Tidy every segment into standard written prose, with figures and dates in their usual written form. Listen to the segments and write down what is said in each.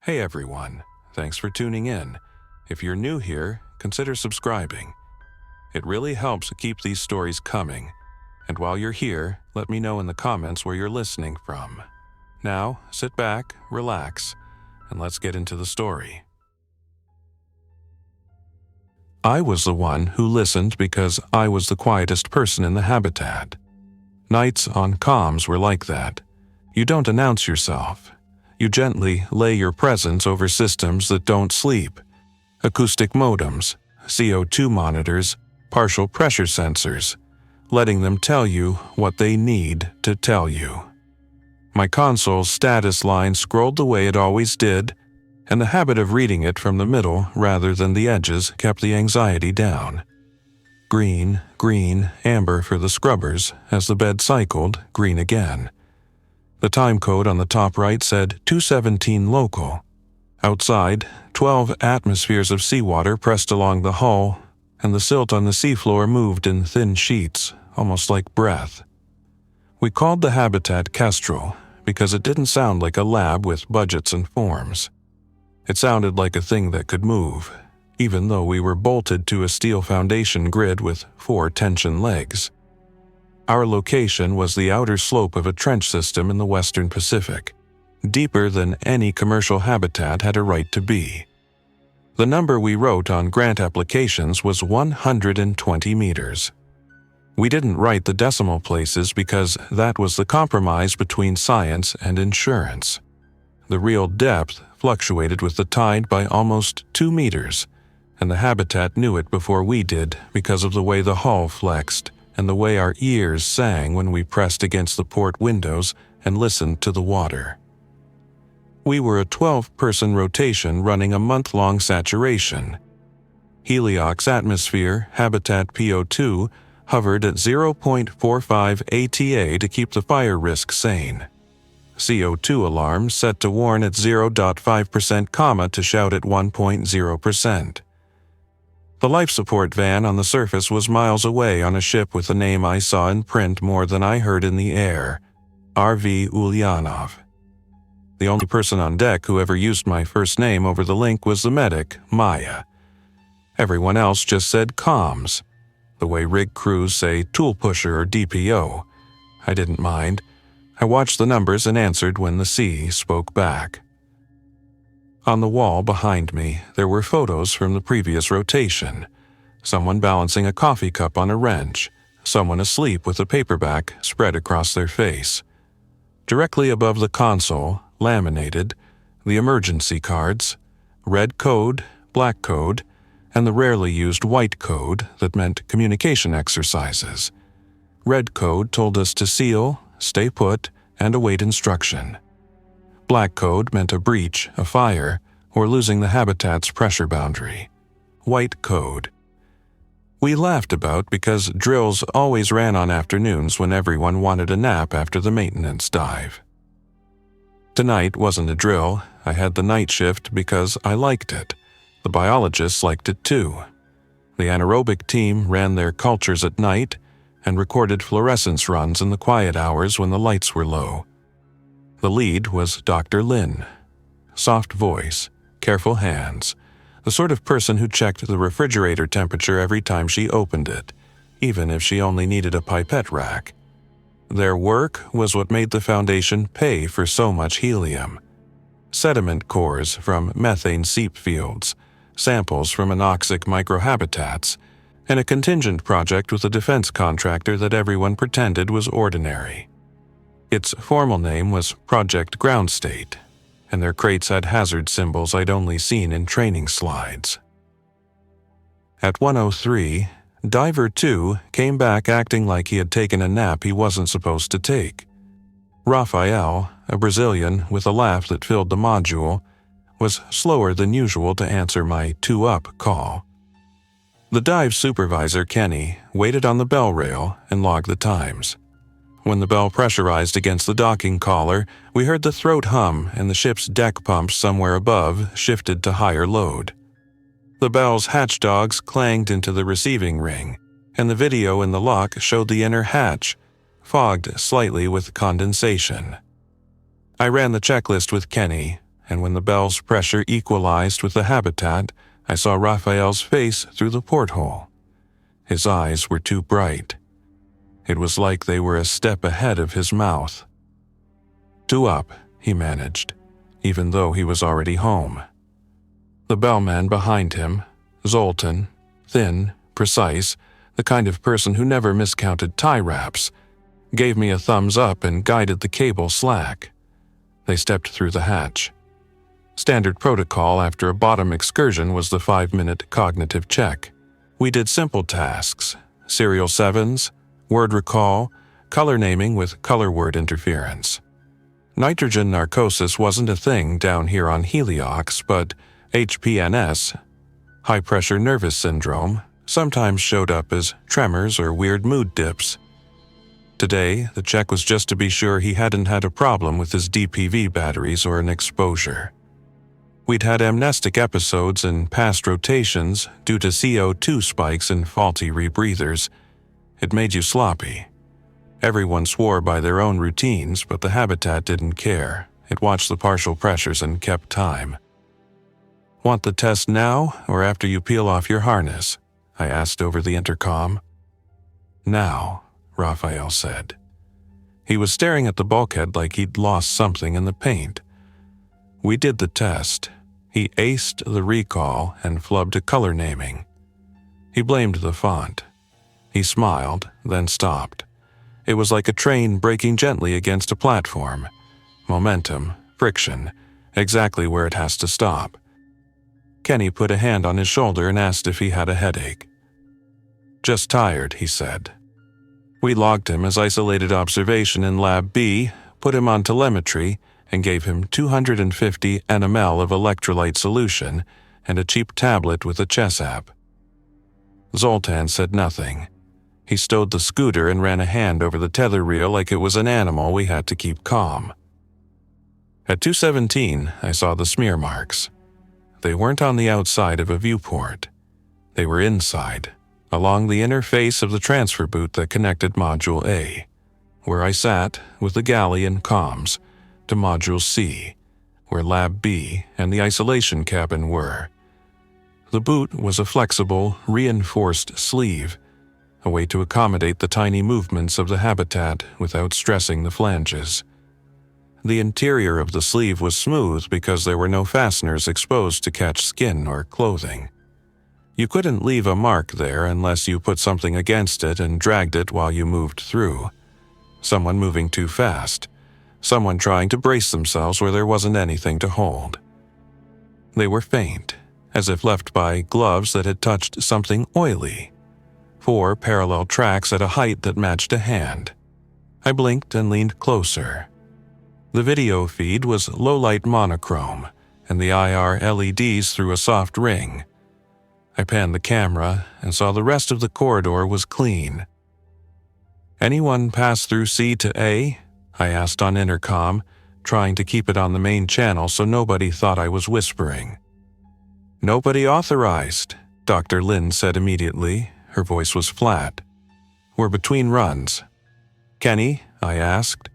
Hey everyone, thanks for tuning in. If you're new here, consider subscribing. It really helps keep these stories coming. And while you're here, let me know in the comments where you're listening from. Now, sit back, relax, and let's get into the story. I was the one who listened because I was the quietest person in the habitat. Nights on comms were like that. You don't announce yourself. You gently lay your presence over systems that don't sleep. Acoustic modems, CO2 monitors, partial pressure sensors, letting them tell you what they need to tell you. My console's status line scrolled the way it always did, and the habit of reading it from the middle rather than the edges kept the anxiety down. Green, green, amber for the scrubbers. As the bed cycled, green again. The time code on the top right said 217 local. Outside, 12 atmospheres of seawater pressed along the hull, and the silt on the seafloor moved in thin sheets, almost like breath. We called the habitat Kestrel because it didn't sound like a lab with budgets and forms. It sounded like a thing that could move, even though we were bolted to a steel foundation grid with 4 tension legs. Our location was the outer slope of a trench system in the Western Pacific, deeper than any commercial habitat had a right to be. The number we wrote on grant applications was 120 meters. We didn't write the decimal places because that was the compromise between science and insurance. The real depth fluctuated with the tide by almost 2 meters, and the habitat knew it before we did because of the way the hull flexed and the way our ears sang when we pressed against the port windows and listened to the water. We were a 12-person rotation running a month-long saturation. Heliox atmosphere, habitat PO2, hovered at 0.45 ATA to keep the fire risk sane. CO2 alarm set to warn at 0.5%, comma to shout at 1.0%. The life support van on the surface was miles away on a ship with a name I saw in print more than I heard in the air, R.V. Ulyanov. The only person on deck who ever used my first name over the link was the medic, Maya. Everyone else just said comms, the way rig crews say tool pusher or DPO. I didn't mind. I watched the numbers and answered when the sea spoke back. On the wall behind me, there were photos from the previous rotation. Someone balancing a coffee cup on a wrench, someone asleep with a paperback spread across their face. Directly above the console, laminated, the emergency cards, red code, black code, and the rarely used white code that meant communication exercises. Red code told us to seal, stay put, and await instruction. Black code meant a breach, a fire, or losing the habitat's pressure boundary. White code. We laughed about because drills always ran on afternoons when everyone wanted a nap after the maintenance dive. Tonight wasn't a drill. I had the night shift because I liked it. The biologists liked it too. The anaerobic team ran their cultures at night and recorded fluorescence runs in the quiet hours when the lights were low. The lead was Dr. Lin. Soft voice, careful hands, the sort of person who checked the refrigerator temperature every time she opened it, even if she only needed a pipette rack. Their work was what made the Foundation pay for so much helium. Sediment cores from methane seep fields, samples from anoxic microhabitats, and a contingent project with a defense contractor that everyone pretended was ordinary. Its formal name was Project Ground State, and their crates had hazard symbols I'd only seen in training slides. At 1:03, Diver 2 came back acting like he had taken a nap he wasn't supposed to take. Rafael, a Brazilian with a laugh that filled the module, was slower than usual to answer my 2-up call. The dive supervisor, Kenny, waited on the bell rail and logged the times. When the bell pressurized against the docking collar, we heard the throat hum and the ship's deck pumps somewhere above shifted to higher load. The bell's hatch dogs clanged into the receiving ring, and the video in the lock showed the inner hatch, fogged slightly with condensation. I ran the checklist with Kenny, and when the bell's pressure equalized with the habitat, I saw Raphael's face through the porthole. His eyes were too bright. It was like they were a step ahead of his mouth. "Two up," he managed, even though he was already home. The bellman behind him, Zoltan, thin, precise, the kind of person who never miscounted tie wraps, gave me a thumbs up and guided the cable slack. They stepped through the hatch. Standard protocol after a bottom excursion was the 5-minute cognitive check. We did simple tasks, serial 7s, word recall, color naming with color word interference. Nitrogen narcosis wasn't a thing down here on Heliox, but HPNS, high-pressure nervous syndrome, sometimes showed up as tremors or weird mood dips. Today, the check was just to be sure he hadn't had a problem with his DPV batteries or an exposure. We'd had amnestic episodes in past rotations due to CO2 spikes and faulty rebreathers. It made you sloppy. Everyone swore by their own routines, but the habitat didn't care. It watched the partial pressures and kept time. "Want the test now or after you peel off your harness?" I asked over the intercom. "Now," Raphael said. He was staring at the bulkhead like he'd lost something in the paint. We did the test. He aced the recall and flubbed a color naming. He blamed the font. He smiled, then stopped. It was like a train braking gently against a platform. Momentum, friction, exactly where it has to stop. Kenny put a hand on his shoulder and asked if he had a headache. "Just tired," he said. We logged him as isolated observation in Lab B, put him on telemetry, and gave him 250 nml of electrolyte solution and a cheap tablet with a chess app. Zoltan said nothing. He stowed the scooter and ran a hand over the tether reel like it was an animal we had to keep calm. At 2:17, I saw the smear marks. They weren't on the outside of a viewport. They were inside, along the inner face of the transfer boot that connected Module A, where I sat with the galley and comms, to Module C, where Lab B and the isolation cabin were. The boot was a flexible, reinforced sleeve, a way to accommodate the tiny movements of the habitat without stressing the flanges. The interior of the sleeve was smooth because there were no fasteners exposed to catch skin or clothing. You couldn't leave a mark there unless you put something against it and dragged it while you moved through. Someone moving too fast. Someone trying to brace themselves where there wasn't anything to hold. They were faint, as if left by gloves that had touched something oily. 4 parallel tracks at a height that matched a hand. I blinked and leaned closer. The video feed was low-light monochrome, and the IR LEDs threw a soft ring. I panned the camera and saw the rest of the corridor was clean. "Anyone pass through C to A?" I asked on intercom, trying to keep it on the main channel so nobody thought I was whispering. "Nobody authorized," Dr. Lin said immediately. Her voice was flat. "We're between runs." "Kenny?" I asked.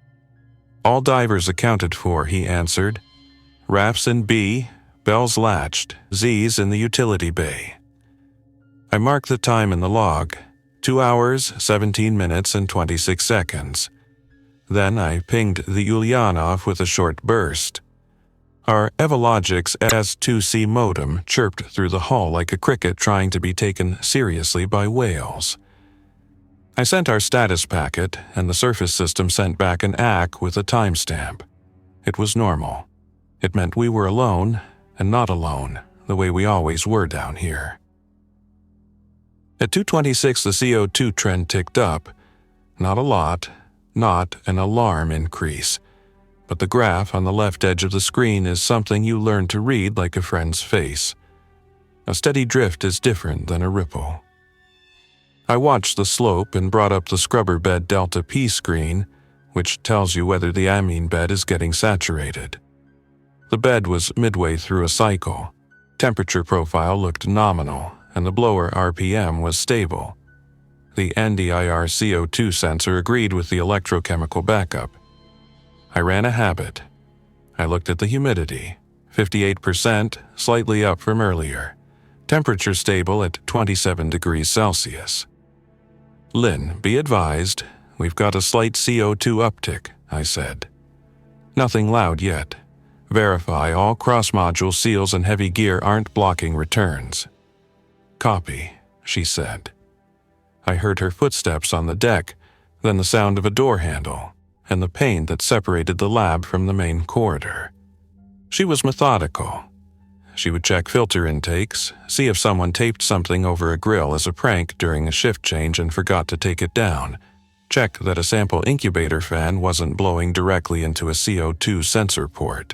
"All divers accounted for," he answered. "Raf's in B, Bell's latched, Z's in the utility bay." I marked the time in the log, 2 hours, 17 minutes, and 26 seconds. Then I pinged the Ulyanov with a short burst. Our Evologix S2C modem chirped through the hull like a cricket trying to be taken seriously by whales. I sent our status packet, and the surface system sent back an ACK with a timestamp. It was normal. It meant we were alone, and not alone, the way we always were down here. At 2:26, the CO2 trend ticked up. Not a lot, not an alarm increase, but the graph on the left edge of the screen is something you learn to read like a friend's face. A steady drift is different than a ripple. I watched the slope and brought up the scrubber bed delta P screen, which tells you whether the amine bed is getting saturated. The bed was midway through a cycle. Temperature profile looked nominal, and the blower RPM was stable. The NDIR CO2 sensor agreed with the electrochemical backup. I ran a habit. I looked at the humidity, 58%, slightly up from earlier. Temperature stable at 27 degrees Celsius. Lynn, be advised, we've got a slight CO2 uptick, I said. Nothing loud yet. Verify all cross-module seals and heavy gear aren't blocking returns. Copy, she said. I heard her footsteps on the deck, then the sound of a door handle, and the pane that separated the lab from the main corridor. She was methodical. She would check filter intakes, see if someone taped something over a grill as a prank during a shift change and forgot to take it down, check that a sample incubator fan wasn't blowing directly into a CO2 sensor port.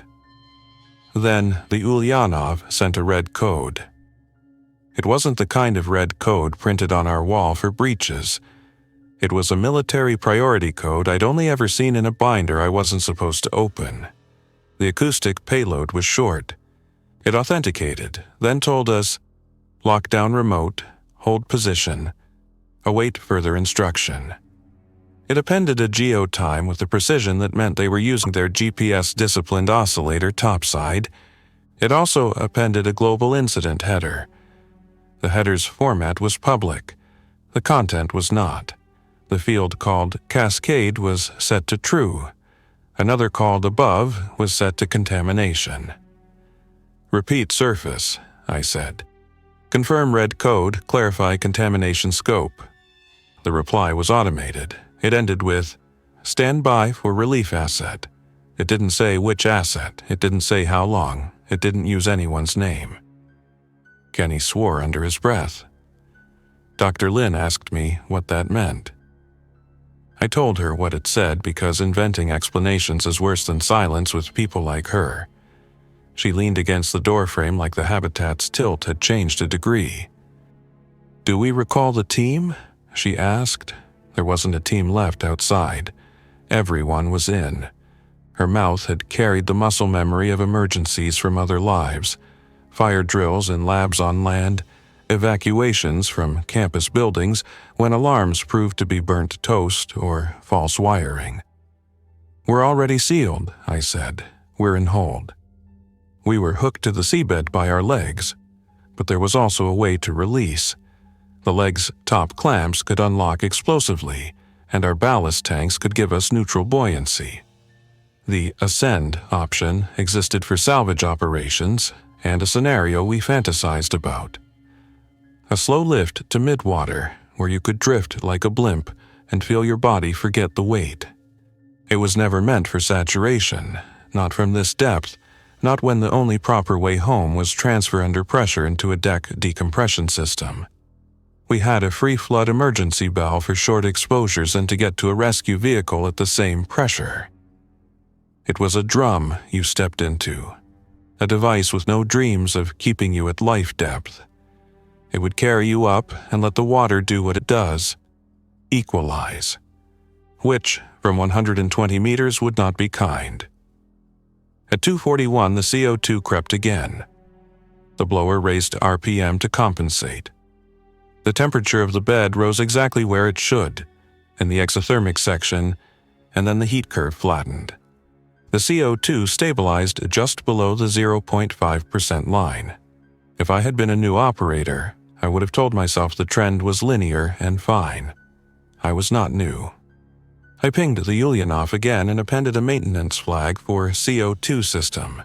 Then the Ulyanov sent a red code. It wasn't the kind of red code printed on our wall for breaches. It was a military priority code I'd only ever seen in a binder I wasn't supposed to open. The acoustic payload was short. It authenticated, then told us, lockdown remote, hold position, await further instruction. It appended a geotime with a precision that meant they were using their GPS-disciplined oscillator topside. It also appended a global incident header. The header's format was public. The content was not. The field called Cascade was set to true. Another called Above was set to contamination. Repeat surface, I said. Confirm red code, clarify contamination scope. The reply was automated. It ended with, stand by for relief asset. It didn't say which asset. It didn't say how long. It didn't use anyone's name. Kenny swore under his breath. Dr. Lynn asked me what that meant. I told her what it said because inventing explanations is worse than silence with people like her. She leaned against the doorframe like the habitat's tilt had changed a degree. Do we recall the team? She asked. There wasn't a team left outside. Everyone was in. Her mouth had carried the muscle memory of emergencies from other lives, fire drills in labs on land, evacuations from campus buildings when alarms proved to be burnt toast or false wiring. We're already sealed, I said. We're in hold. We were hooked to the seabed by our legs, but there was also a way to release. The legs' top clamps could unlock explosively, and our ballast tanks could give us neutral buoyancy. The ascend option existed for salvage operations, and a scenario we fantasized about. A slow lift to midwater, where you could drift like a blimp and feel your body forget the weight. It was never meant for saturation, not from this depth, not when the only proper way home was transfer under pressure into a deck decompression system. We had a free flood emergency bell for short exposures and to get to a rescue vehicle at the same pressure. It was a drum you stepped into, a device with no dreams of keeping you at life depth. It would carry you up and let the water do what it does, equalize, which, from 120 meters, would not be kind. At 241, the CO2 crept again. The blower raised RPM to compensate. The temperature of the bed rose exactly where it should, in the exothermic section, and then the heat curve flattened. The CO2 stabilized just below the 0.5% line. If I had been a new operator, I would have told myself the trend was linear and fine. I was not new. I pinged the Ulyanov again and appended a maintenance flag for CO2 system.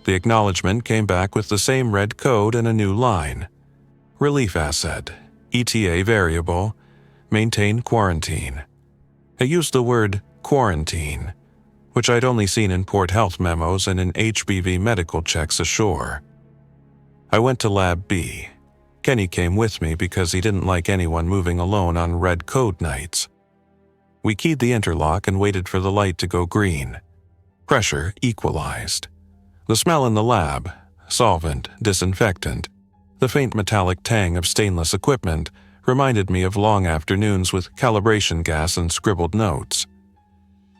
The acknowledgement came back with the same red code and a new line. Relief asset, ETA variable, maintain quarantine. It used the word quarantine, which I'd only seen in port health memos and in HBV medical checks ashore. I went to Lab B. Kenny came with me because he didn't like anyone moving alone on red code nights. We keyed the interlock and waited for the light to go green. Pressure equalized. The smell in the lab, solvent, disinfectant, the faint metallic tang of stainless equipment reminded me of long afternoons with calibration gas and scribbled notes.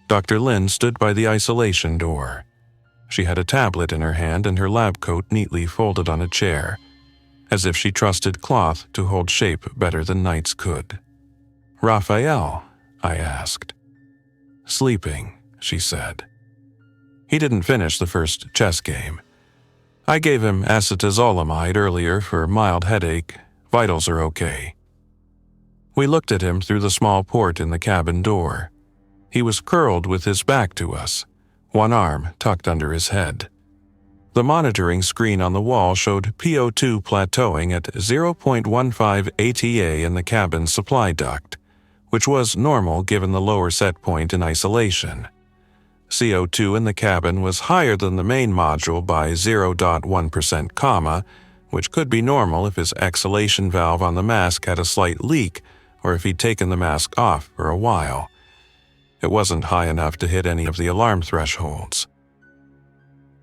Dr. Lynn stood by the isolation door. She had a tablet in her hand and her lab coat neatly folded on a chair, as if she trusted cloth to hold shape better than nights could. "Raphael?" I asked. "Sleeping," she said. He didn't finish the first chess game. I gave him acetazolamide earlier for mild headache. Vitals are okay. We looked at him through the small port in the cabin door. He was curled with his back to us, one arm tucked under his head. The monitoring screen on the wall showed PO2 plateauing at 0.15 ATA in the cabin's supply duct, which was normal given the lower set point in isolation. CO2 in the cabin was higher than the main module by 0.1%, which could be normal if his exhalation valve on the mask had a slight leak or if he'd taken the mask off for a while. It wasn't high enough to hit any of the alarm thresholds.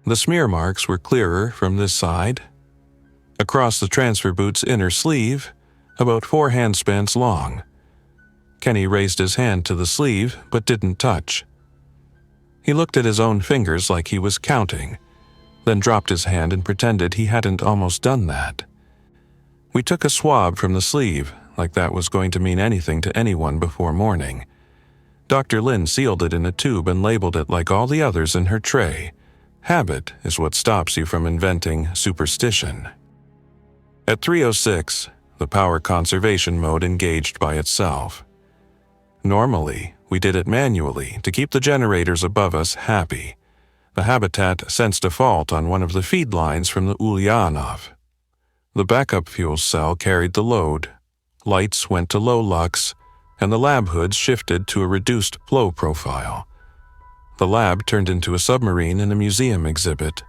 The smear marks were clearer from this side. Across the transfer boot's inner sleeve, about 4 handspans long. Kenny raised his hand to the sleeve but didn't touch. He looked at his own fingers like he was counting, then dropped his hand and pretended he hadn't almost done that. We took a swab from the sleeve, like that was going to mean anything to anyone before morning. Dr. Lin sealed it in a tube and labeled it like all the others in her tray. Habit is what stops you from inventing superstition. At 3:06, the power conservation mode engaged by itself. Normally, we did it manually to keep the generators above us happy. The habitat sensed a fault on one of the feed lines from the Ulyanov. The backup fuel cell carried the load. Lights went to low lux, and the lab hoods shifted to a reduced flow profile. The lab turned into a submarine in a museum exhibit.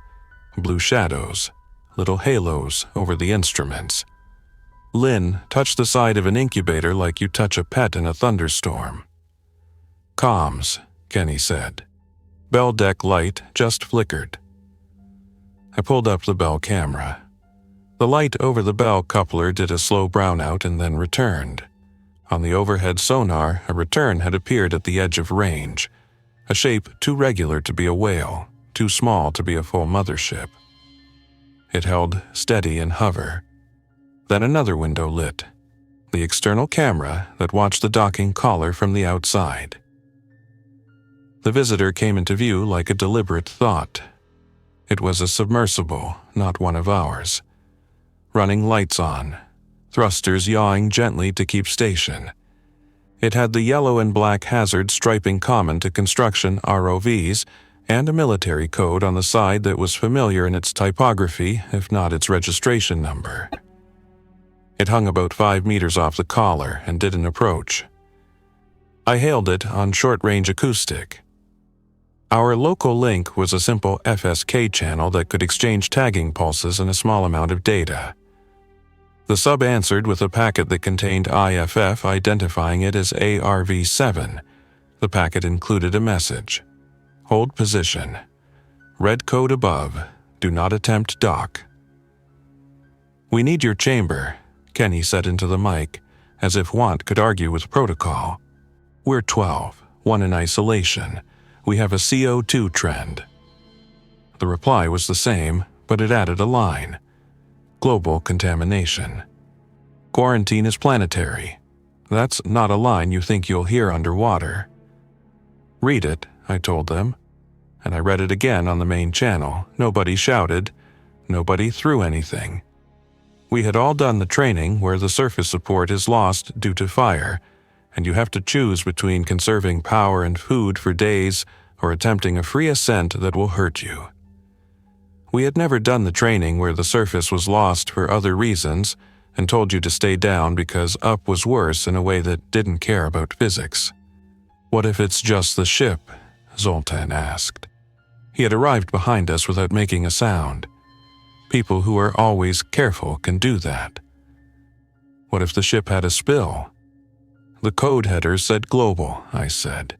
Blue shadows, little halos over the instruments. Lynn touched the side of an incubator like you touch a pet in a thunderstorm. "Comms," Kenny said. Bell deck light just flickered. I pulled up the Bell camera. The light over the Bell coupler did a slow brownout and then returned. On the overhead sonar, a return had appeared at the edge of range, a shape too regular to be a whale, too small to be a full mothership. It held steady in hover. Then another window lit, the external camera that watched the docking collar from the outside. The visitor came into view like a deliberate thought. It was a submersible, not one of ours. Running lights on, thrusters yawing gently to keep station. It had the yellow and black hazard striping common to construction ROVs and a military code on the side that was familiar in its typography, if not its registration number. It hung about 5 meters off the collar and did an approach. I hailed it on short-range acoustic. Our local link was a simple FSK channel that could exchange tagging pulses and a small amount of data. The sub answered with a packet that contained IFF identifying it as ARV-7. The packet included a message. Hold position. Red code above. Do not attempt dock. "We need your chamber," Kenny said into the mic, as if want could argue with protocol. "We're 12, one in isolation. We have a CO2 trend." The reply was the same, but it added a line. Global contamination. Quarantine is planetary. That's not a line you think you'll hear underwater. "Read it," I told them, and I read it again on the main channel. Nobody shouted. Nobody threw anything. We had all done the training where the surface support is lost due to fire, and you have to choose between conserving power and food for days or attempting a free ascent that will hurt you. We had never done the training where the surface was lost for other reasons and told you to stay down because up was worse in a way that didn't care about physics. "What if it's just the ship?" Zoltan asked. He had arrived behind us without making a sound. People who are always careful can do that. "What if the ship had a spill?" "The code header said global," I said.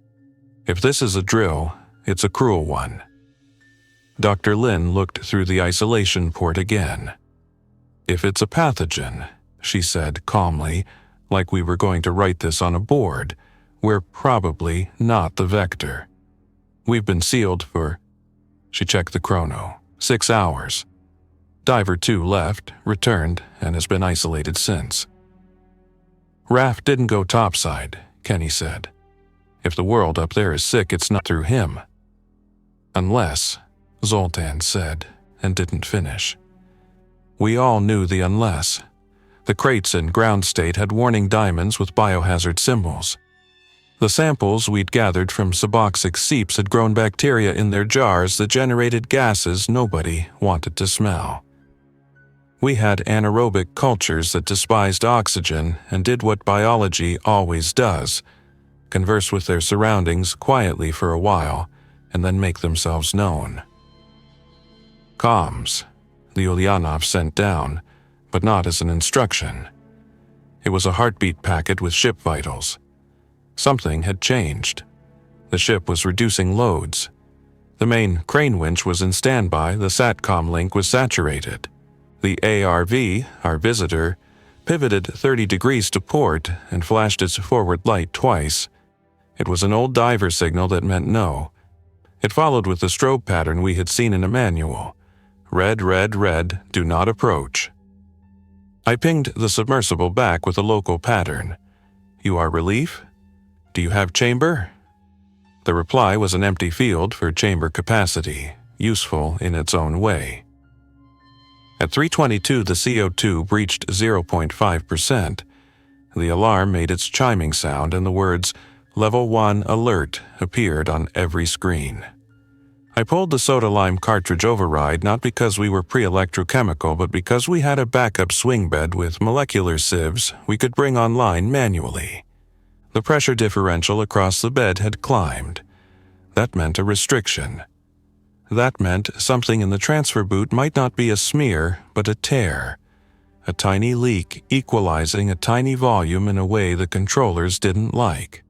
"If this is a drill, it's a cruel one." Dr. Lin looked through the isolation port again. "If it's a pathogen," she said calmly, like we were going to write this on a board, "we're probably not the vector. We've been sealed for..." She checked the chrono. 6 hours. Diver 2 left, returned, and has been isolated since. "Raft didn't go topside," Kenny said. "If the world up there is sick, it's not through him." "Unless," Zoltan said, and didn't finish. We all knew the unless. The crates in ground state had warning diamonds with biohazard symbols. The samples we'd gathered from suboxic seeps had grown bacteria in their jars that generated gases nobody wanted to smell. We had anaerobic cultures that despised oxygen and did what biology always does: converse with their surroundings quietly for a while and then make themselves known. Comms, the Ulyanov sent down, but not as an instruction. It was a heartbeat packet with ship vitals. Something had changed. The ship was reducing loads. The main crane winch was in standby, the SATCOM link was saturated. The ARV, our visitor, pivoted 30 degrees to port and flashed its forward light twice. It was an old diver signal that meant no. It followed with the strobe pattern we had seen in a manual. Red, red, red, do not approach. I pinged the submersible back with a local pattern. You are relief? Do you have chamber? The reply was an empty field for chamber capacity, useful in its own way. At 3:22, the CO2 breached 0.5%. The alarm made its chiming sound and the words, "Level 1 alert," appeared on every screen. I pulled the soda-lime cartridge override not because we were pre-electrochemical, but because we had a backup swing bed with molecular sieves we could bring online manually. The pressure differential across the bed had climbed. That meant a restriction. That meant something in the transfer boot might not be a smear, but a tear. A tiny leak equalizing a tiny volume in a way the controllers didn't like.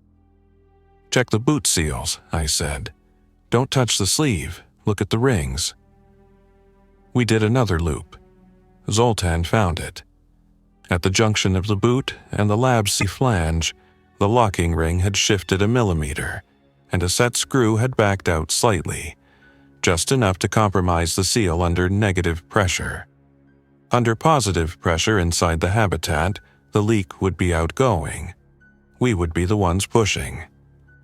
"Check the boot seals," I said. "Don't touch the sleeve. Look at the rings." We did another loop. Zoltan found it. At the junction of the boot and the lab C flange, the locking ring had shifted a millimeter, and a set screw had backed out slightly, just enough to compromise the seal under negative pressure. Under positive pressure inside the habitat, the leak would be outgoing. We would be the ones pushing.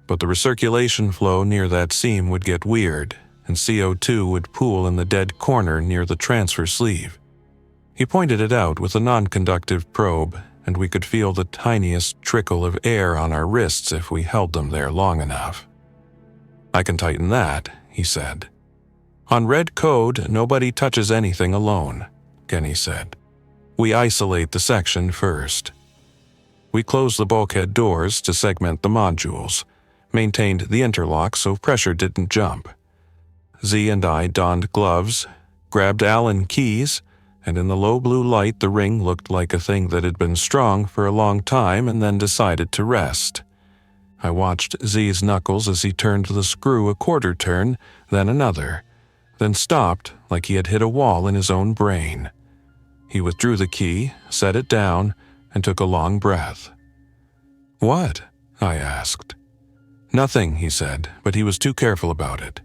But the recirculation flow near that seam would get weird, and CO2 would pool in the dead corner near the transfer sleeve. He pointed it out with a non-conductive probe, and we could feel the tiniest trickle of air on our wrists if we held them there long enough. "I can tighten that," he said. "On red code, nobody touches anything alone," Kenny said. "We isolate the section first." We closed the bulkhead doors to segment the modules, maintained the interlock so pressure didn't jump. Z and I donned gloves, grabbed Allen keys, and in the low blue light the ring looked like a thing that had been strong for a long time and then decided to rest. I watched Z's knuckles as he turned the screw a quarter turn, then another, then stopped like he had hit a wall in his own brain. He withdrew the key, set it down, and took a long breath. "What?" I asked. "Nothing," he said, but he was too careful about it.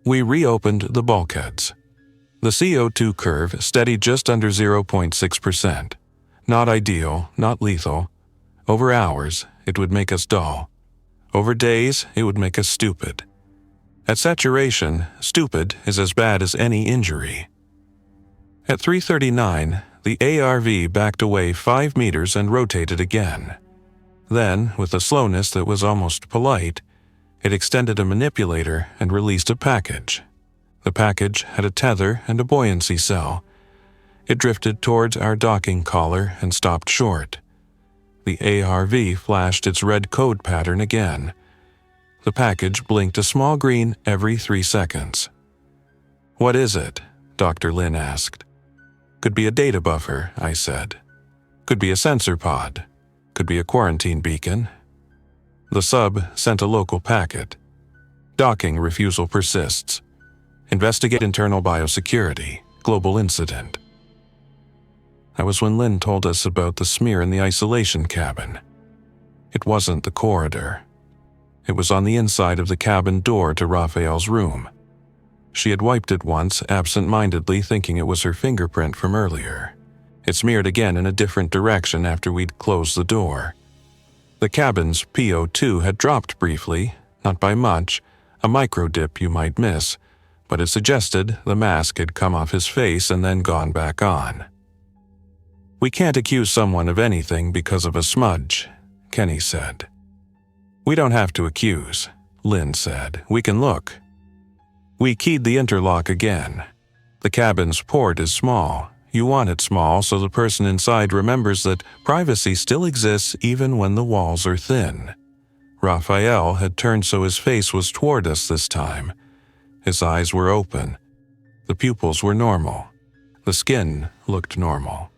We reopened the bulkheads. The CO2 curve steadied just under 0.6%. Not ideal, not lethal. Over hours, it would make us dull. Over days, it would make us stupid. At saturation, stupid is as bad as any injury. At 3:39, the ARV backed away 5 meters and rotated again. Then, with a slowness that was almost polite, it extended a manipulator and released a package. The package had a tether and a buoyancy cell. It drifted towards our docking collar and stopped short. The ARV flashed its red code pattern again. The package blinked a small green every 3 seconds. "What is it?" Dr. Lin asked. "Could be a data buffer," I said. "Could be a sensor pod. Could be a quarantine beacon." The sub sent a local packet. "Docking refusal persists. Investigate internal biosecurity. Global incident." That was when Lynn told us about the smear in the isolation cabin. It wasn't the corridor. It was on the inside of the cabin door to Raphael's room. She had wiped it once, absent-mindedly thinking it was her fingerprint from earlier. It smeared again in a different direction after we'd closed the door. The cabin's PO2 had dropped briefly, not by much, a micro dip you might miss, but it suggested the mask had come off his face and then gone back on. "We can't accuse someone of anything because of a smudge," Kenny said. "We don't have to accuse," Lynn said. "We can look." We keyed the interlock again. The cabin's port is small. You want it small so the person inside remembers that privacy still exists even when the walls are thin. Raphael had turned so his face was toward us this time. His eyes were open. The pupils were normal. The skin looked normal.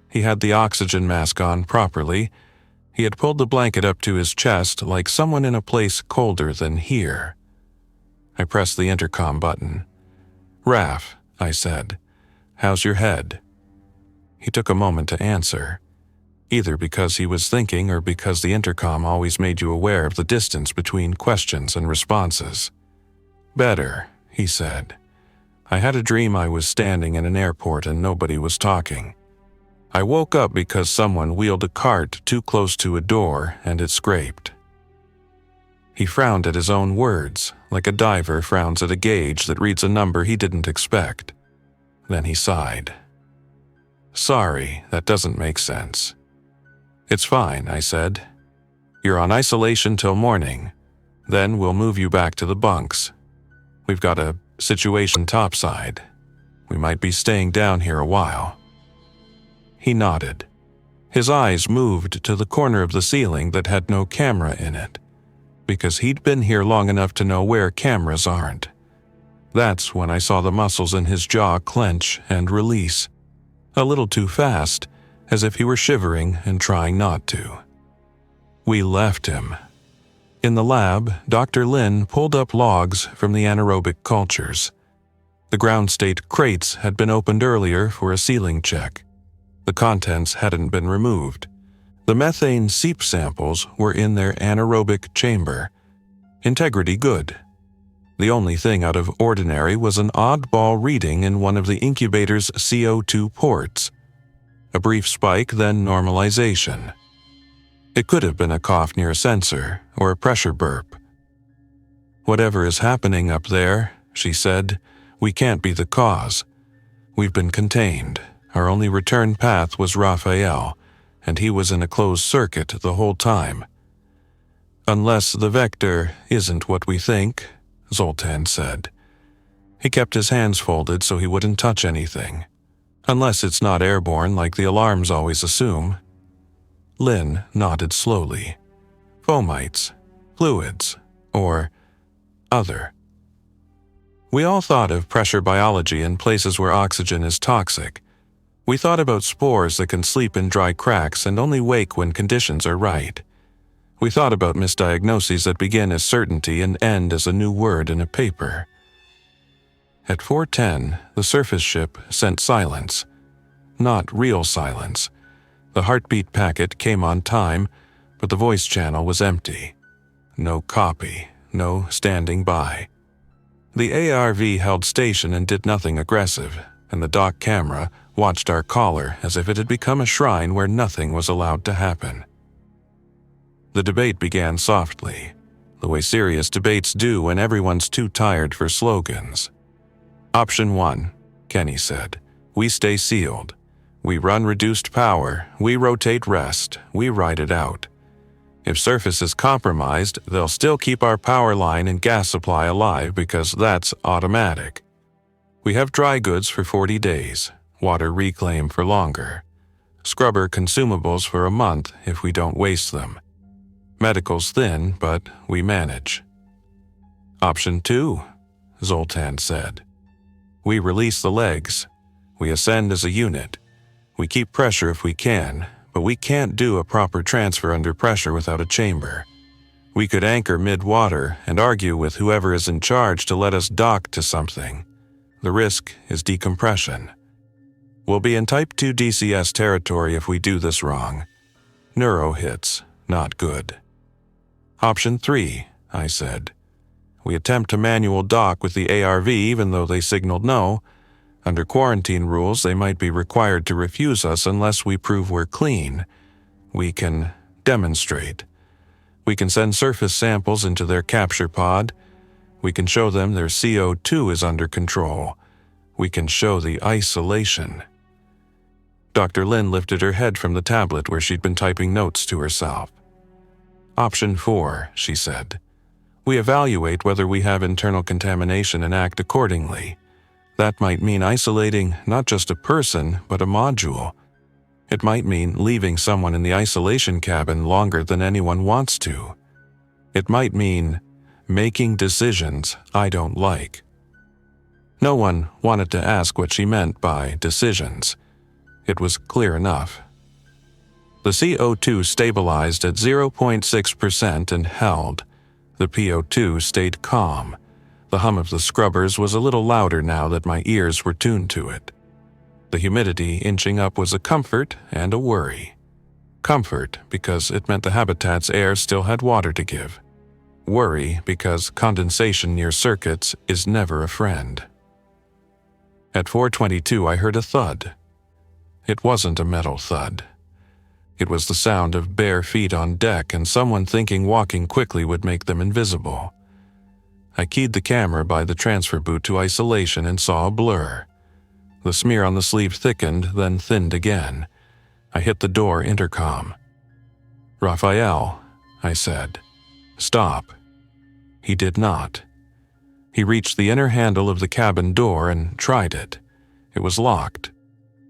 He had the oxygen mask on properly. He had pulled the blanket up to his chest like someone in a place colder than here. I pressed the intercom button. "Raph," I said, "how's your head?" He took a moment to answer, either because he was thinking or because the intercom always made you aware of the distance between questions and responses. "Better," he said. "I had a dream I was standing in an airport and nobody was talking. I woke up because someone wheeled a cart too close to a door and it scraped." He frowned at his own words, like a diver frowns at a gauge that reads a number he didn't expect. Then he sighed. "Sorry, that doesn't make sense." "It's fine," I said. "You're on isolation till morning. Then we'll move you back to the bunks. We've got a situation topside. We might be staying down here a while." He nodded. His eyes moved to the corner of the ceiling that had no camera in it, because he'd been here long enough to know where cameras aren't. That's when I saw the muscles in his jaw clench and release, a little too fast, as if he were shivering and trying not to. We left him. In the lab, Dr. Lin pulled up logs from the anaerobic cultures. The ground state crates had been opened earlier for a sealing check. The contents hadn't been removed. The methane seep samples were in their anaerobic chamber. Integrity good. The only thing out of ordinary was an oddball reading in one of the incubator's CO2 ports. A brief spike, then normalization. It could have been a cough near a sensor or a pressure burp. "Whatever is happening up there," she said, "we can't be the cause. We've been contained. Our only return path was Raphael, and he was in a closed circuit the whole time." "Unless the vector isn't what we think," Zoltan said. He kept his hands folded so he wouldn't touch anything. "Unless it's not airborne like the alarms always assume." Lynn nodded slowly. "Fomites, fluids, or other." We all thought of pressure biology in places where oxygen is toxic. We thought about spores that can sleep in dry cracks and only wake when conditions are right. We thought about misdiagnoses that begin as certainty and end as a new word in a paper. At 4:10, the surface ship sent silence. Not real silence. The heartbeat packet came on time, but the voice channel was empty. No copy, no standing by. The ARV held station and did nothing aggressive, and the dock camera watched our caller as if it had become a shrine where nothing was allowed to happen. The debate began softly, the way serious debates do when everyone's too tired for slogans. "Option 1, Kenny said. "We stay sealed. We run reduced power. We rotate rest. We ride it out. If surface is compromised, they'll still keep our power line and gas supply alive because that's automatic. We have dry goods for 40 days, water reclaim for longer, scrubber consumables for a month if we don't waste them. Medical's thin, but we manage." "Option 2, Zoltan said. "We release the legs. We ascend as a unit. We keep pressure if we can, but we can't do a proper transfer under pressure without a chamber. We could anchor mid-water and argue with whoever is in charge to let us dock to something. The risk is decompression. We'll be in Type 2 DCS territory if we do this wrong. Neuro hits, not good." "Option 3, I said. "We attempt to manual dock with the ARV even though they signaled no. Under quarantine rules, they might be required to refuse us unless we prove we're clean. We can demonstrate. We can send surface samples into their capture pod. We can show them their CO2 is under control. We can show the isolation. Dr. Lin lifted her head from the tablet where she'd been typing notes to herself. Option 4, she said. We evaluate whether we have internal contamination and act accordingly. That might mean isolating not just a person, but a module. It might mean leaving someone in the isolation cabin longer than anyone wants to. It might mean making decisions I don't like. No one wanted to ask what she meant by decisions. It was clear enough. The CO2 stabilized at 0.6% and held. The PO2 stayed calm. The hum of the scrubbers was a little louder now that my ears were tuned to it. The humidity inching up was a comfort and a worry. Comfort because it meant the habitat's air still had water to give. Worry because condensation near circuits is never a friend. At 4:22 I heard a thud. It wasn't a metal thud. It was the sound of bare feet on deck and someone thinking walking quickly would make them invisible. I keyed the camera by the transfer boot to isolation and saw a blur. The smear on the sleeve thickened, then thinned again. I hit the door intercom. "Raphael," I said. "Stop." He did not. He reached the inner handle of the cabin door and tried it. It was locked.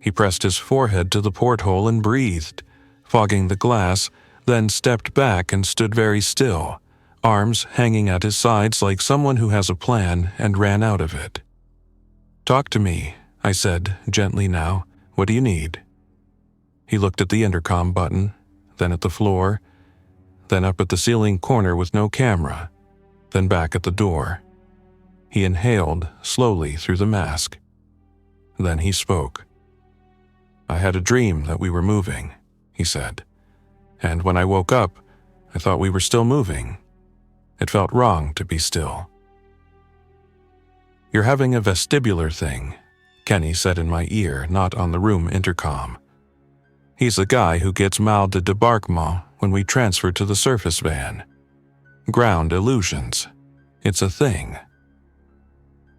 He pressed his forehead to the porthole and breathed, fogging the glass, then stepped back and stood very still, arms hanging at his sides like someone who has a plan and ran out of it. "Talk to me," I said, gently now. "What do you need?" He looked at the intercom button, then at the floor, then up at the ceiling corner with no camera, then back at the door. He inhaled slowly through the mask. Then he spoke. "I had a dream that we were moving," he said. "And when I woke up, I thought we were still moving. It felt wrong to be still." "You're having a vestibular thing," Kenny said in my ear, not on the room intercom. "He's the guy who gets mal de débarquement when we transfer to the surface van. Ground illusions. It's a thing."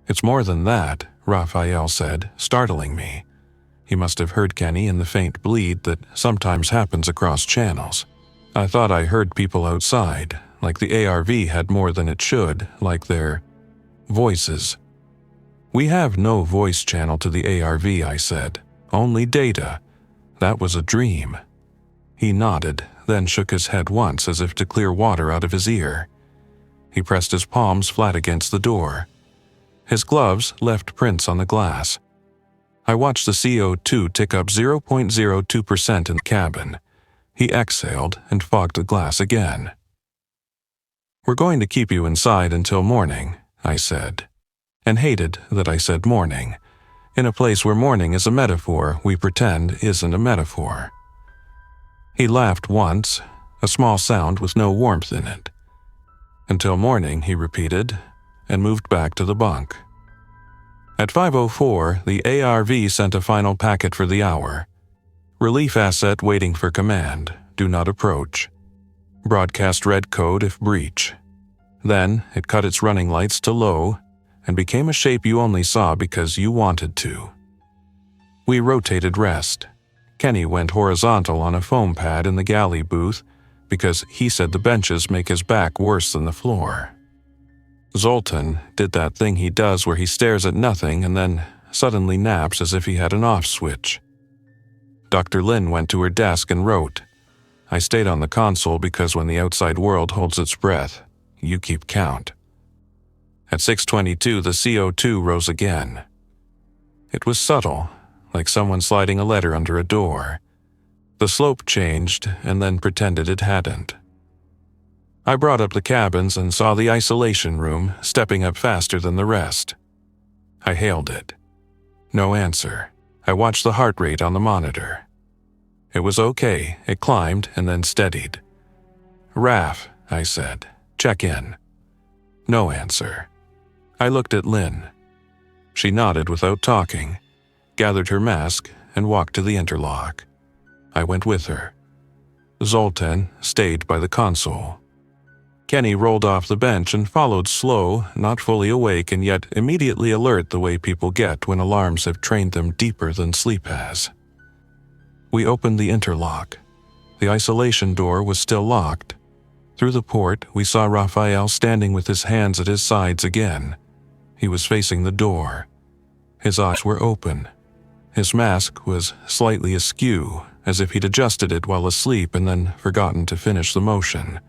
"It's more than that," Raphael said, startling me. He must have heard Kenny in the faint bleed that sometimes happens across channels. I thought I heard people outside, like the ARV had more than it should, like their voices. "We have no voice channel to the ARV," I said. "Only data. That was a dream." He nodded, then shook his head once as if to clear water out of his ear. He pressed his palms flat against the door. His gloves left prints on the glass. I watched the CO2 tick up 0.02% in the cabin. He exhaled and fogged the glass again. "We're going to keep you inside until morning," I said, and hated that I said morning. In a place where morning is a metaphor we pretend isn't a metaphor. He laughed once, a small sound with no warmth in it. "Until morning," he repeated, and moved back to the bunk. At 5:04, the ARV sent a final packet for the hour. "Relief asset waiting for command. Do not approach. Broadcast red code if breach." Then it cut its running lights to low and became a shape you only saw because you wanted to. We rotated rest. Kenny went horizontal on a foam pad in the galley booth because he said the benches make his back worse than the floor. Zoltan did that thing he does where he stares at nothing and then suddenly naps as if he had an off switch. Dr. Lin went to her desk and wrote. I stayed on the console because when the outside world holds its breath, you keep count. At 6:22, the CO2 rose again. It was subtle, like someone sliding a letter under a door. The slope changed and then pretended it hadn't. I brought up the cabins and saw the isolation room stepping up faster than the rest. I hailed it. No answer. I watched the heart rate on the monitor. It was okay. It climbed and then steadied. "Raf," I said. "Check in." No answer. I looked at Lynn. She nodded without talking, gathered her mask, and walked to the interlock. I went with her. Zoltan stayed by the console. Kenny rolled off the bench and followed slow, not fully awake and yet immediately alert the way people get when alarms have trained them deeper than sleep has. We opened the interlock. The isolation door was still locked. Through the port, we saw Raphael standing with his hands at his sides again. He was facing the door. His eyes were open. His mask was slightly askew, as if he'd adjusted it while asleep and then forgotten to finish the motion.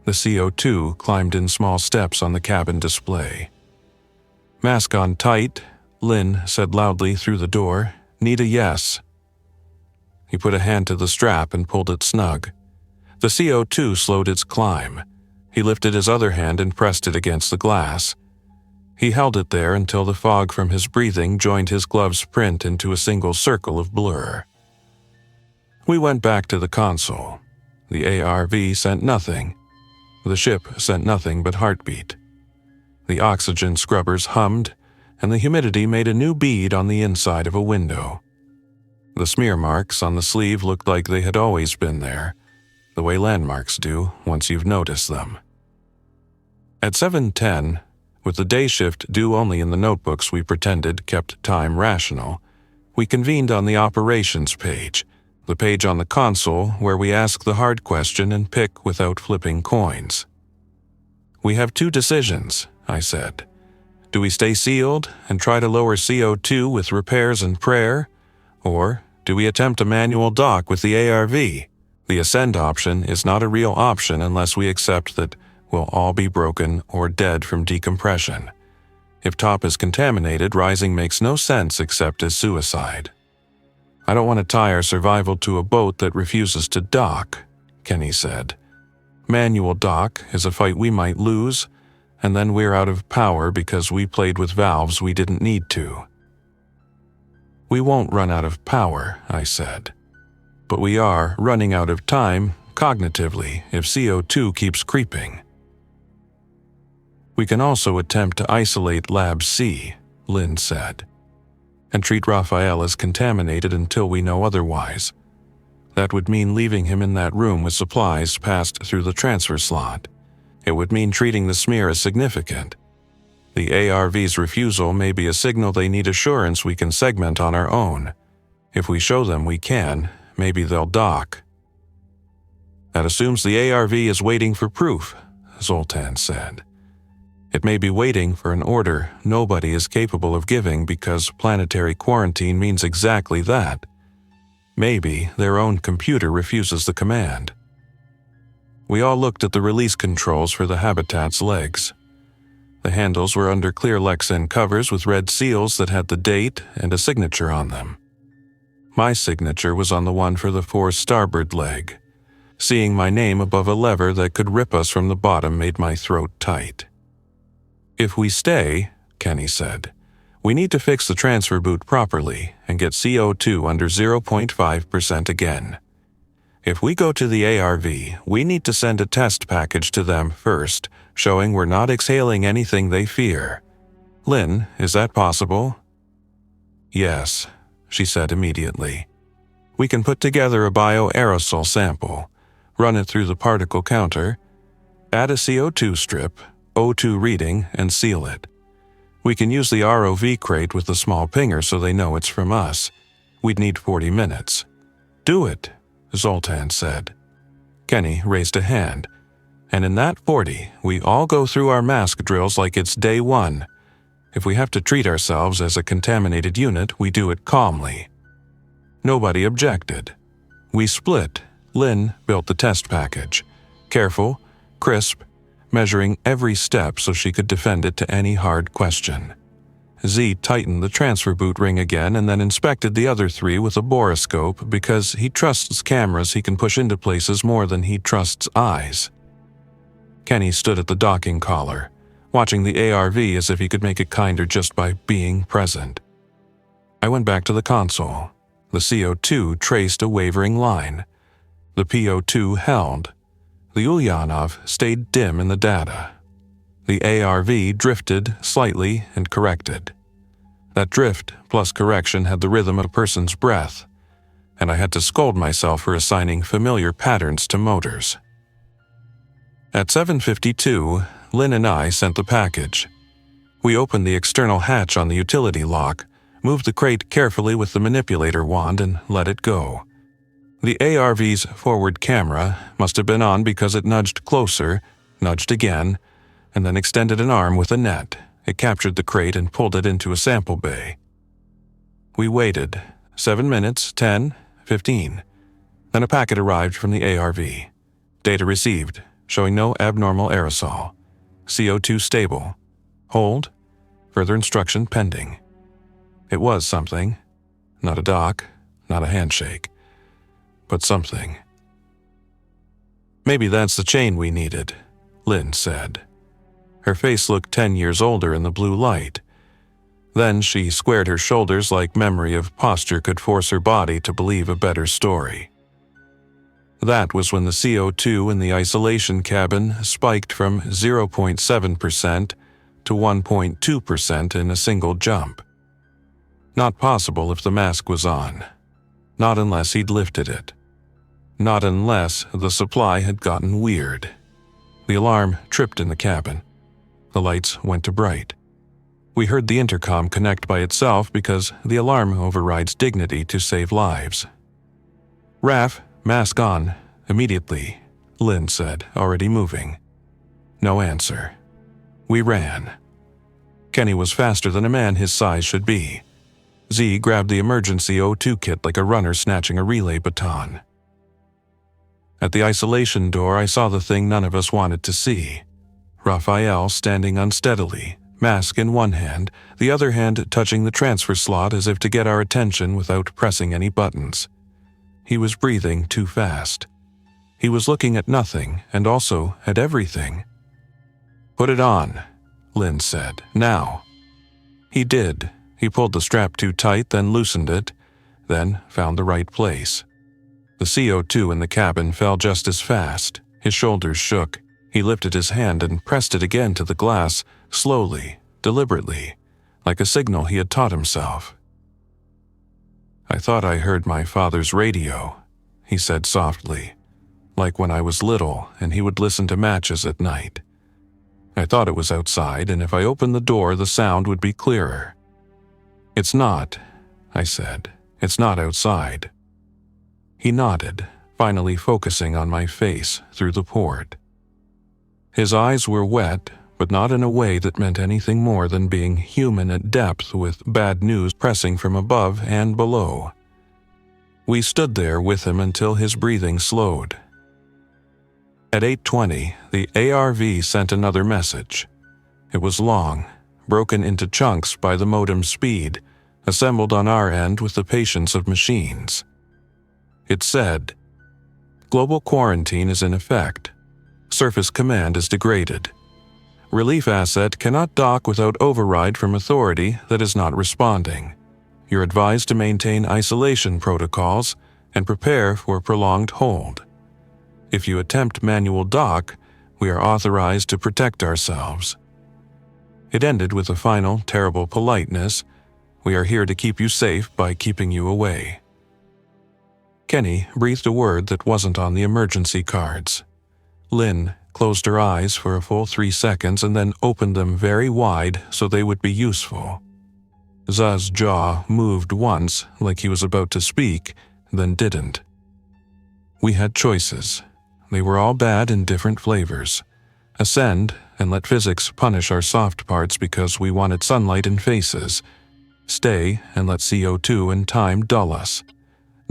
The CO2 climbed in small steps on the cabin display. "Mask on tight," Lynn said loudly through the door. "Need a yes." He put a hand to the strap and pulled it snug. The CO2 slowed its climb. He lifted his other hand and pressed it against the glass. He held it there until the fog from his breathing joined his glove's print into a single circle of blur. We went back to the console. The ARV sent nothing. The ship sent nothing but heartbeat. The oxygen scrubbers hummed, and the humidity made a new bead on the inside of a window. The smear marks on the sleeve looked like they had always been there, the way landmarks do once you've noticed them. At 7:10, with the day shift due only in the notebooks we pretended kept time rational, we convened on the operations page, the page on the console where we ask the hard question and pick without flipping coins. "We have two decisions," I said. "Do we stay sealed and try to lower CO2 with repairs and prayer? Or do we attempt a manual dock with the ARV? The ascent option is not a real option unless we accept that we'll all be broken or dead from decompression. If top is contaminated, rising makes no sense except as suicide. I don't want to tie our survival to a boat that refuses to dock," Kenny said. "Manual dock is a fight we might lose, and then we're out of power because we played with valves we didn't need to." "We won't run out of power," I said. "But we are running out of time, cognitively, if CO2 keeps creeping." "We can also attempt to isolate Lab C," Lynn said, "and treat Raphael as contaminated until we know otherwise. That would mean leaving him in that room with supplies passed through the transfer slot. It would mean treating the smear as significant. The ARV's refusal may be a signal they need assurance we can segment on our own. If we show them we can, maybe they'll dock." "That assumes the ARV is waiting for proof," Zoltan said. "It may be waiting for an order nobody is capable of giving because planetary quarantine means exactly that. Maybe their own computer refuses the command." We all looked at the release controls for the habitat's legs. The handles were under clear Lexan covers with red seals that had the date and a signature on them. My signature was on the one for the fore starboard leg. Seeing my name above a lever that could rip us from the bottom made my throat tight. "If we stay," Kenny said, "we need to fix the transfer boot properly and get CO2 under 0.5% again. If we go to the ARV, we need to send a test package to them first, showing we're not exhaling anything they fear. Lynn, is that possible?" "Yes," she said immediately. "We can put together a bioaerosol sample, run it through the particle counter, add a CO2 strip, O2 reading, and seal it. We can use the ROV crate with the small pinger so they know it's from us. We'd need 40 minutes. "Do it," Zoltan said. Kenny raised a hand. "And in that 40, we all go through our mask drills like it's day one. If we have to treat ourselves as a contaminated unit, we do it calmly." Nobody objected. We split. Lynn built the test package. Careful, crisp, measuring every step so she could defend it to any hard question. Z tightened the transfer boot ring again and then inspected the other three with a borescope because he trusts cameras he can push into places more than he trusts eyes. Kenny stood at the docking collar, watching the ARV as if he could make it kinder just by being present. I went back to the console. The CO2 traced a wavering line. The PO2 held. The Ulyanov stayed dim in the data. The ARV drifted slightly and corrected. That drift plus correction had the rhythm of a person's breath, and I had to scold myself for assigning familiar patterns to motors. At 7:52, Lynn and I sent the package. We opened the external hatch on the utility lock, moved the crate carefully with the manipulator wand, and let it go. The ARV's forward camera must have been on because it nudged closer, nudged again, and then extended an arm with a net. It captured the crate and pulled it into a sample bay. We waited. 7 minutes, 10, 15. Then a packet arrived from the ARV. Data received, showing no abnormal aerosol. CO2 stable. Hold. Further instruction pending. It was something. Not a dock, not a handshake, but something. "Maybe that's the chain we needed," Lynn said. Her face looked 10 years older in the blue light. Then she squared her shoulders like memory of posture could force her body to believe a better story. That was when the CO2 in the isolation cabin spiked from 0.7% to 1.2% in a single jump. Not possible if the mask was on. Not unless he'd lifted it. Not unless the supply had gotten weird. The alarm tripped in the cabin. The lights went to bright. We heard the intercom connect by itself because the alarm overrides dignity to save lives. "Raf, mask on, immediately," Lynn said, already moving. No answer. We ran. Kenny was faster than a man his size should be. Z grabbed the emergency O2 kit like a runner snatching a relay baton. At the isolation door, I saw the thing none of us wanted to see. Raphael standing unsteadily, mask in one hand, the other hand touching the transfer slot as if to get our attention without pressing any buttons. He was breathing too fast. He was looking at nothing and also at everything. "Put it on," Lynn said. "Now." He did. He pulled the strap too tight, then loosened it, then found the right place. The CO2 in the cabin fell just as fast. His shoulders shook. He lifted his hand and pressed it again to the glass, slowly, deliberately, like a signal he had taught himself. "I thought I heard my father's radio," he said softly, like when I was little and he would listen to matches at night. "I thought it was outside, and if I opened the door, the sound would be clearer." "It's not," I said. "It's not outside." He nodded, finally focusing on my face through the port. His eyes were wet, but not in a way that meant anything more than being human at depth with bad news pressing from above and below. We stood there with him until his breathing slowed. At 8:20, the ARV sent another message. It was long, broken into chunks by the modem speed, assembled on our end with the patience of machines. It said, "Global quarantine is in effect. Surface command is degraded. Relief asset cannot dock without override from authority that is not responding. You're advised to maintain isolation protocols and prepare for prolonged hold. If you attempt manual dock, we are authorized to protect ourselves." It ended with a final, terrible politeness. "We are here to keep you safe by keeping you away." Kenny breathed a word that wasn't on the emergency cards. Lynn closed her eyes for a full 3 seconds and then opened them very wide so they would be useful. Zah's jaw moved once, like he was about to speak, then didn't. We had choices. They were all bad in different flavors. Ascend and let physics punish our soft parts because we wanted sunlight and faces. Stay and let CO2 and time dull us.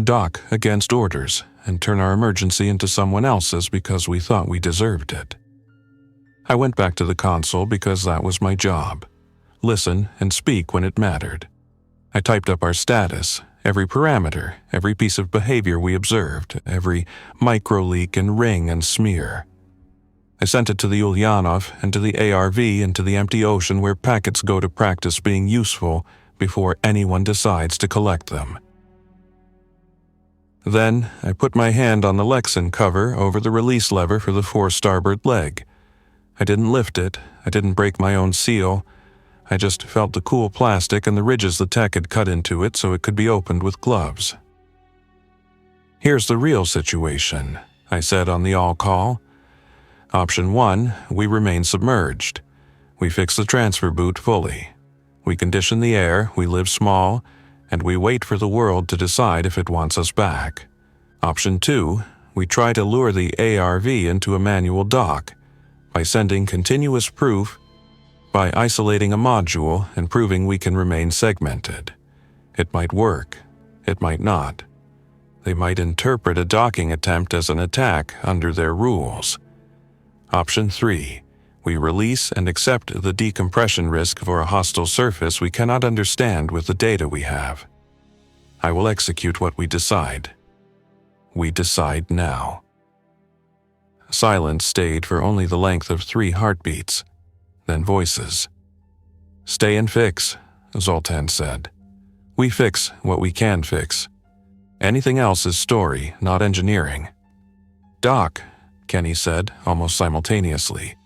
Dock against orders and turn our emergency into someone else's because we thought we deserved it. I went back to the console because that was my job. Listen and speak when it mattered. I typed up our status, every parameter, every piece of behavior we observed, every micro-leak and ring and smear. I sent it to the Ulyanov and to the ARV and to the empty ocean where packets go to practice being useful before anyone decides to collect them. Then I put my hand on the Lexan cover over the release lever for the fore starboard leg. I didn't lift it, I didn't break my own seal. I just felt the cool plastic and the ridges the tech had cut into it so it could be opened with gloves. "Here's the real situation," I said on the all-call. Option 1, we remain submerged. We fix the transfer boot fully. We condition the air, we live small, and we wait for the world to decide if it wants us back. Option 2, we try to lure the ARV into a manual dock by sending continuous proof, by isolating a module and proving we can remain segmented. It might work, it might not. They might interpret a docking attempt as an attack under their rules. Option 3, we release and accept the decompression risk for a hostile surface we cannot understand with the data we have. I will execute what we decide. We decide now. Silence stayed for only the length of 3 heartbeats, then voices. Stay and fix, Zoltan said. We fix what we can fix. Anything else is story, not engineering. Doc, Kenny said, almost simultaneously.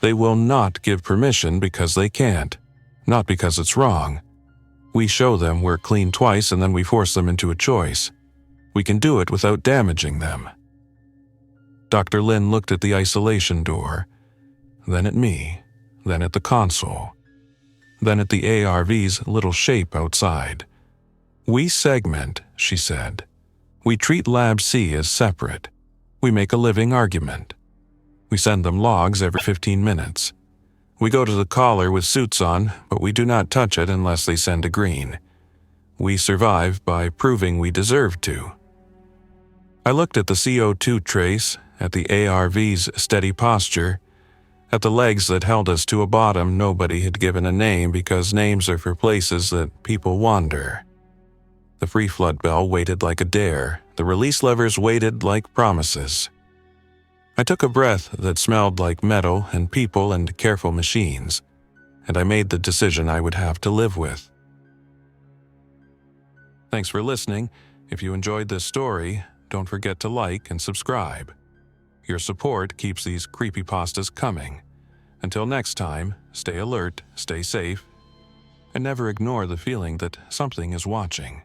They will not give permission because they can't, not because it's wrong. We show them we're clean twice and then we force them into a choice. We can do it without damaging them. Dr. Lin looked at the isolation door, then at me, then at the console, then at the ARV's little shape outside. We segment, she said. We treat Lab C as separate. We make a living argument. We send them logs every 15 minutes. We go to the collar with suits on, but we do not touch it unless they send a green. We survive by proving we deserve to. I looked at the CO2 trace, at the ARV's steady posture, at the legs that held us to a bottom nobody had given a name because names are for places that people wander. The free flood bell waited like a dare. The release levers waited like promises. I took a breath that smelled like metal and people and careful machines, and I made the decision I would have to live with. Thanks for listening. If you enjoyed this story, don't forget to like and subscribe. Your support keeps these creepypastas coming. Until next time, stay alert, stay safe, and never ignore the feeling that something is watching.